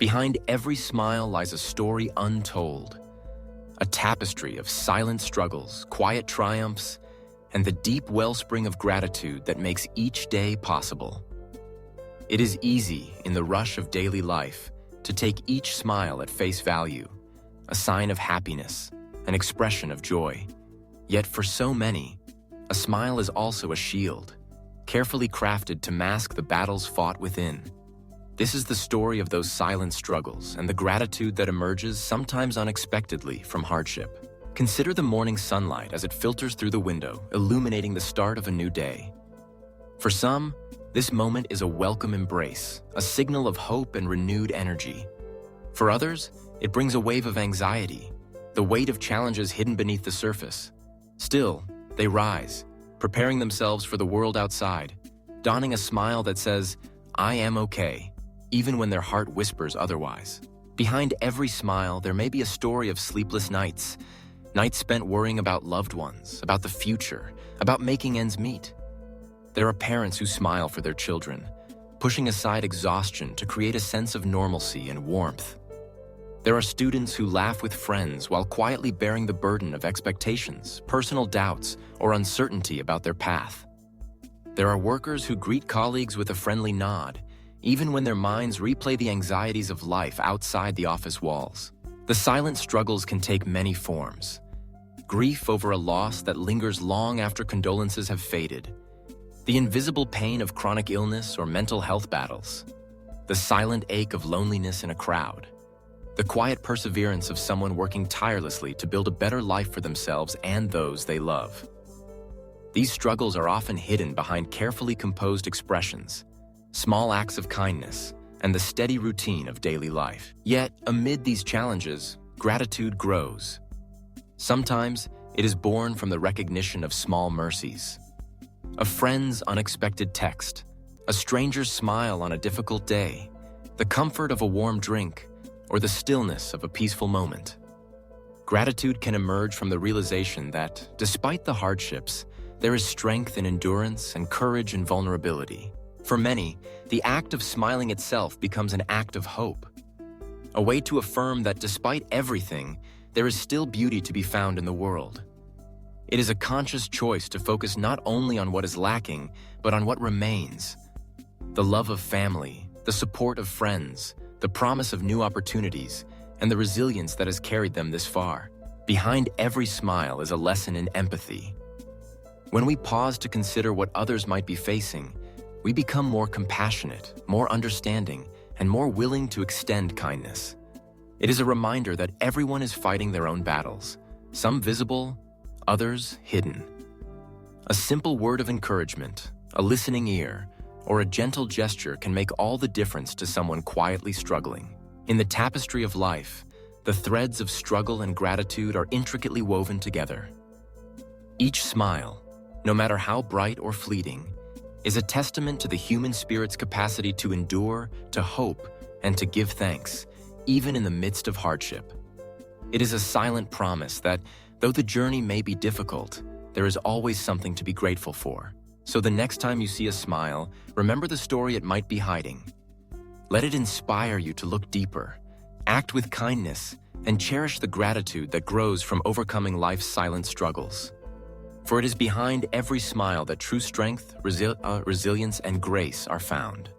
Behind every smile lies a story untold, a tapestry of silent struggles, quiet triumphs, and the deep wellspring of gratitude that makes each day possible. It is easy, in the rush of daily life, to take each smile at face value, a sign of happiness, an expression of joy. Yet for so many, a smile is also a shield, carefully crafted to mask the battles fought within. This is the story of those silent struggles and the gratitude that emerges sometimes unexpectedly from hardship. Consider the morning sunlight as it filters through the window, illuminating the start of a new day. For some, this moment is a welcome embrace, a signal of hope and renewed energy. For others, it brings a wave of anxiety, the weight of challenges hidden beneath the surface. Still, they rise, preparing themselves for the world outside, donning a smile that says, "I am okay," even when their heart whispers otherwise. Behind every smile, there may be a story of sleepless nights, nights spent worrying about loved ones, about the future, about making ends meet. There are parents who smile for their children, pushing aside exhaustion to create a sense of normalcy and warmth. There are students who laugh with friends while quietly bearing the burden of expectations, personal doubts, or uncertainty about their path. There are workers who greet colleagues with a friendly nod, even when their minds replay the anxieties of life outside the office walls. The silent struggles can take many forms. Grief over a loss that lingers long after condolences have faded. The invisible pain of chronic illness or mental health battles. The silent ache of loneliness in a crowd. The quiet perseverance of someone working tirelessly to build a better life for themselves and those they love. These struggles are often hidden behind carefully composed expressions, small acts of kindness, and the steady routine of daily life. Yet, amid these challenges, gratitude grows. Sometimes, it is born from the recognition of small mercies. A friend's unexpected text, a stranger's smile on a difficult day, the comfort of a warm drink, or the stillness of a peaceful moment. Gratitude can emerge from the realization that, despite the hardships, there is strength in endurance and courage in vulnerability. For many, the act of smiling itself becomes an act of hope, a way to affirm that despite everything, there is still beauty to be found in the world. It is a conscious choice to focus not only on what is lacking, but on what remains. The love of family, the support of friends, the promise of new opportunities, and the resilience that has carried them this far. Behind every smile is a lesson in empathy. When we pause to consider what others might be facing, we become more compassionate, more understanding, and more willing to extend kindness. It is a reminder that everyone is fighting their own battles, some visible, others hidden. A simple word of encouragement, a listening ear, or a gentle gesture can make all the difference to someone quietly struggling. In the tapestry of life, the threads of struggle and gratitude are intricately woven together. Each smile, no matter how bright or fleeting, is a testament to the human spirit's capacity to endure, to hope, and to give thanks, even in the midst of hardship. It is a silent promise that, though the journey may be difficult, there is always something to be grateful for. So the next time you see a smile, remember the story it might be hiding. Let it inspire you to look deeper, act with kindness, and cherish the gratitude that grows from overcoming life's silent struggles. For it is behind every smile that true strength, resilience, and grace are found.